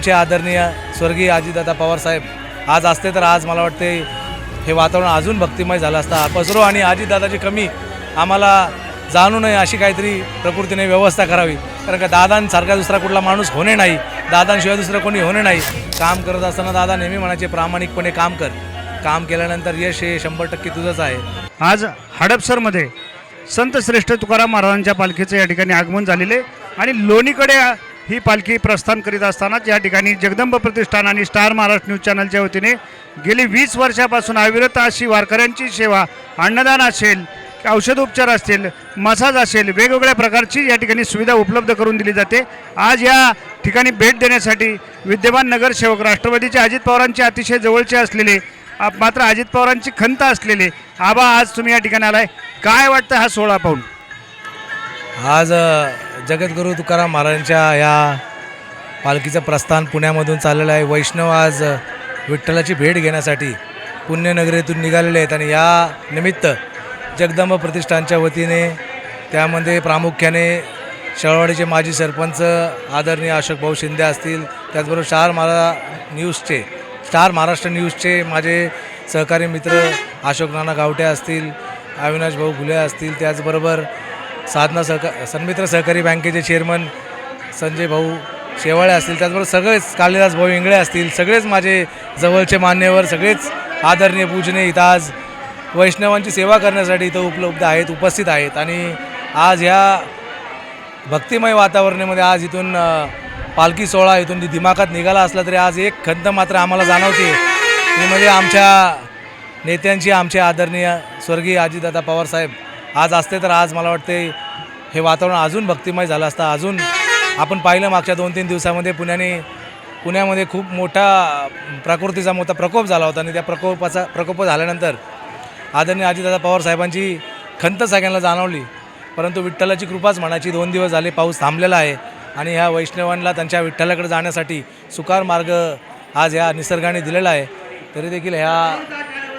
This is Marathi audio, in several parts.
आमचे आदरणीय स्वर्गीय अजितदादा पवारसाहेब आज असते तर आज मला वाटते हे वातावरण अजून भक्तिमय झालं असतं. पसरो आणि अजितदादाची कमी आम्हाला जाणू नये अशी काहीतरी प्रकृतीने व्यवस्था करावी. कारण का दादांसारखा दुसरा कुठला माणूस होणे नाही, दादांशिवाय दुसरं कोणी होणे नाही. काम करत असताना दादा नेहमी म्हणायचे प्रामाणिकपणे काम कर, काम केल्यानंतर यश हे 100% तुझंच आहे. आज हडपसरमध्ये संत श्रेष्ठ तुकाराम महाराजांच्या पालखीचं या ठिकाणी आगमन झालेले आणि लोणीकडे ही पालखी प्रस्थान करीत असतानाच या ठिकाणी जगदंब प्रतिष्ठान आणि स्टार महाराष्ट्र न्यूज चॅनलच्या वतीने गेली 20 वर्षापासून अविरत अशी वारकऱ्यांची सेवा, अन्नदान असेल, औषधोपचार असतील, मसाज असेल, वेगवेगळ्या प्रकारची या ठिकाणी सुविधा उपलब्ध करून दिली जाते. आज या ठिकाणी भेट देण्यासाठी विद्यमान नगरसेवक राष्ट्रवादीचे अजित पवारांचे अतिशय जवळचे असलेले मात्र अजित पवारांची खंत असलेले आबा, आज तुम्ही या ठिकाणी आलाय, काय वाटतं हा सोहळा पाहून? आज जगद्गुरू तुकाराम महाराजांच्या या पालखीचं प्रस्थान पुण्यामधून चाललेलं आहे. वैष्णव आज विठ्ठलाची भेट घेण्यासाठी पुण्यनगरीतून निघालेले आहेत आणि या निमित्त जगदंब प्रतिष्ठानच्या वतीने त्यामध्ये प्रामुख्याने शेळवाडीचे माजी सरपंच आदरणीय अशोक भाऊ शिंदे असतील, त्याचबरोबर स्टार महाराष्ट्र न्यूजचे माझे सहकारी मित्र अशोक नाना गावटे असतील, अविनाश भाऊ घुले असतील, त्याचबरोबर साधना सन्मित्र सहकारी बँकेचे चेअरमन संजय भाऊ शेवाळे असतील, त्याचबरोबर सगळेच कालिदास भाऊ इंगळे असतील, सगळेच माझे जवळचे मान्यवर, सगळेच आदरणीय पूजने इथं आज वैष्णवांची सेवा करण्यासाठी इथं उपलब्ध आहेत, उपस्थित आहेत. आणि आज ह्या भक्तिमय वातावरणामध्ये आज इथून पालखी सोहळा इथून दिमाखात निघाला असला तरी आज एक खंत मात्र आम्हाला जाणवते, ती म्हणजे आमच्या नेत्यांची, आमचे आदरणीय स्वर्गीय अजितदादा पवारसाहेब आज असते तर आज मला वाटते हे वातावरण अजून भक्तिमय झालं असतं. अजून आपण पाहिलं मागच्या 2-3 दिवसामध्ये पुण्यामध्ये खूप मोठा प्रकृतीचा मोठा प्रकोप झाला होता आणि त्या प्रकोप झाल्यानंतर आदरणीय अजितदादा पवारसाहेबांची खंत सगळ्यांना जाणवली. परंतु विठ्ठलाची कृपाच म्हणायची, 2 दिवस झाले पाऊस थांबलेला आहे आणि ह्या वैष्णवांना त्यांच्या विठ्ठलाकडे जाण्यासाठी सुकार मार्ग आज ह्या निसर्गाने दिलेला आहे. तरी देखील ह्या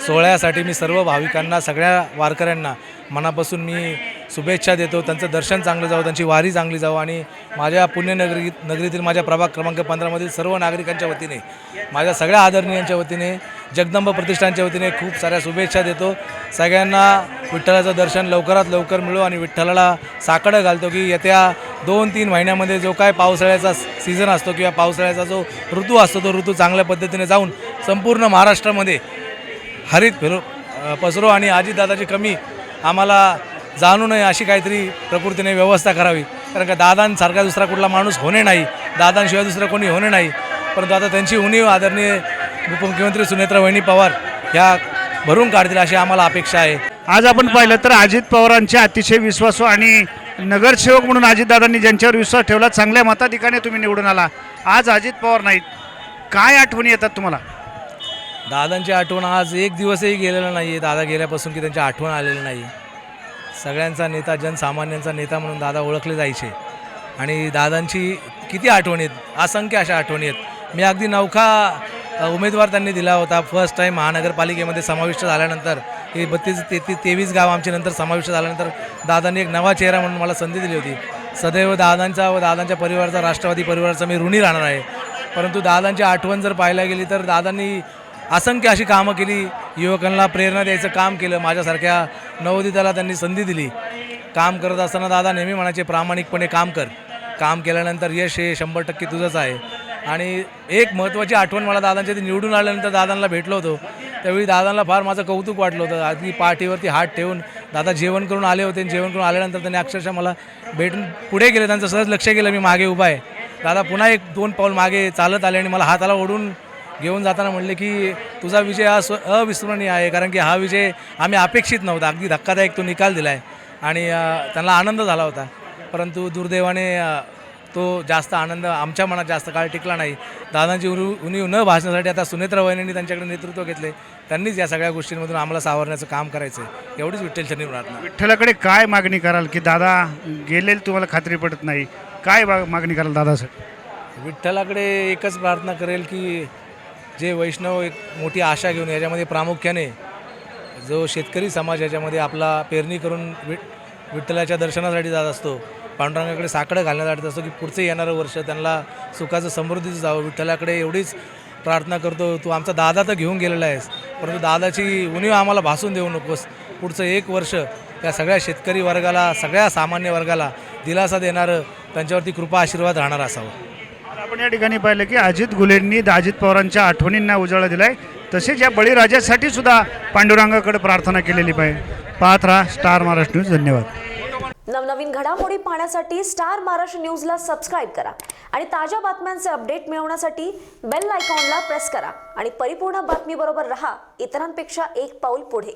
सोहळ्यासाठी मी सर्व भाविकांना, सगळ्या वारकऱ्यांना मनापासून मी शुभेच्छा देतो. त्यांचं दर्शन चांगलं जावं, त्यांची वारी चांगली जावं आणि माझ्या पुण्यनगरीतील माझ्या प्रभाग क्रमांक 15मधील सर्व नागरिकांच्या वतीने, माझ्या सगळ्या आदरणीयांच्या वतीने, जगदंब प्रतिष्ठानच्या वतीने खूप साऱ्या शुभेच्छा देतो. सगळ्यांना विठ्ठलाचं दर्शन लवकरात लवकर मिळो आणि विठ्ठलाला साकडं घालतो की येत्या 2-3 महिन्यामध्ये जो काय पावसाळ्याचा सीझन असतो किंवा पावसाळ्याचा जो ऋतू असतो तो ऋतू चांगल्या पद्धतीने जाऊन संपूर्ण महाराष्ट्रामध्ये हरित पसरो आणि अजितदादाची कमी आम्हाला जाणू नये अशी काहीतरी प्रकृतीने व्यवस्था करावी. कारण का दादांसारखा दुसरा कुठला माणूस होणे नाही, दादांशिवाय दुसरं कोणी होणे नाही. परंतु आता त्यांची उणीव आदरणीय उपमुख्यमंत्री सुनेत्रा वहिनी पवार ह्या भरून काढतील अशी आम्हाला अपेक्षा आहे. आज आपण पाहिलं तर अजित पवारांचे अतिशय विश्वासू आणि नगरसेवक म्हणून अजितदादांनी ज्यांच्यावर विश्वास ठेवला, चांगल्या मताधिकाने तुम्ही निवडून आला. आज अजित पवार नाहीत, काय आठवणी येतात तुम्हाला? दादांची आठवण आज एक दिवसही गेलेला नाही आहे. दादा गेल्यापासून की त्यांची आठवण आलेली नाही. सगळ्यांचा नेता, जनसामान्यांचा नेता म्हणून दादा ओळखले जायचे आणि दादांची किती आठवणी आहेत, असंख्य अशा आठवणी आहेत. मी अगदी नवखा उमेदवार त्यांनी दिला होता. फर्स्ट टाईम महानगरपालिकेमध्ये समाविष्ट झाल्यानंतर हे 32-33 गाव आमच्या नंतर समाविष्ट झाल्यानंतर दादांनी एक नवा चेहरा म्हणून मला संधी दिली होती. सदैव दादांचा व दादांच्या परिवाराचा, राष्ट्रवादी परिवाराचा मी ऋणी राहणार आहे. परंतु दादांची आठवण जर पाहायला गेली तर दादांनी असंख्य अशी कामं केली, युवकांना प्रेरणा द्यायचं काम केलं. माझ्यासारख्या नवोदिताला त्यांनी संधी दिली. काम करत असताना दादा नेहमी म्हणायचे प्रामाणिकपणे काम कर, काम केल्यानंतर यश हे 100% तुझंच आहे. आणि एक महत्त्वाची आठवण मला दादांच्या ते निवडून आल्यानंतर दादांना भेटलो होतो, त्यावेळी दादांना फार माझं कौतुक वाटलं होतं. अगदी पाठीवरती हात ठेवून दादा जेवण करून आले होते. जेवण करून आल्यानंतर त्यांनी अक्षरशः मला भेटून पुढे गेले. त्यांचं सहज लक्ष गेलं मी मागे उभा आहे. दादा पुन्हा 1-2 पाऊल मागे चालत आले आणि मला हाताला ओढून घेऊन जाताना म्हणले की तुझा विजय हा अविस्मरणीय आहे, कारण की हा विजय आम्ही अपेक्षित नव्हता. अगदी धक्कादायक तो निकाल दिला आहे आणि त्यांना आनंद झाला होता. परंतु दुर्दैवाने तो जास्त आनंद आमच्या मनात जास्त काळ टिकला नाही. दादांची उणीव न भासण्यासाठी आता सुनेत्रा वहिनींनी त्यांच्याकडे नेतृत्व घेतले. त्यांनीच या सगळ्या गोष्टींमधून आम्हाला सावरण्याचं काम करायचं आहे, एवढीच विठ्ठलचरणी प्रार्थना. विठ्ठलाकडे काय मागणी कराल की दादा गेलेले तुम्हाला खात्री पडत नाही, काय मागणी कराल दादासाठी? विठ्ठलाकडे एकच प्रार्थना करेल की जे वैष्णव एक मोठी आशा घेऊन याच्यामध्ये प्रामुख्याने जो शेतकरी समाज याच्यामध्ये आपला पेरणी करून विठ्ठलाच्या दर्शनासाठी जात असतो, पांडुरंगाकडे साकडं घालण्यासाठी असतो की पुढचं येणारं वर्ष त्यांना सुखाचं समृद्धीचं जावं. विठ्ठलाकडे एवढीच प्रार्थना करतो, तू आमचा दादा तर घेऊन गेलेला आहेस, परंतु दादाची उणीव आम्हाला भासून देऊ नकोस. पुढचं 1 वर्ष त्या सगळ्या शेतकरी वर्गाला, सगळ्या सामान्य वर्गाला दिलासा देणारं, त्यांच्यावरती कृपा आशीर्वाद राहणार असावं. आपण या ठिकाणी पाहिलं की अजित गुलेंनी अजित पवारांच्या आठवणींना उजाळा दिलाय. तसेच या बळीराजासाठी सुद्धा पांडुरंगाकडे प्रार्थना केलेली पाहिजे. पाहत राहा स्टार महाराष्ट्र न्यूज. धन्यवाद. नवनवीन घडामोडी पाहण्यासाठी स्टार महाराष्ट्र न्यूजला सबस्क्राईब करा आणि ताज्या बातम्यांचे अपडेट मिळवण्यासाठी बेल आयकॉनला प्रेस करा आणि परिपूर्ण बातमीबरोबर रहा, इतरांपेक्षा एक पाऊल पुढे.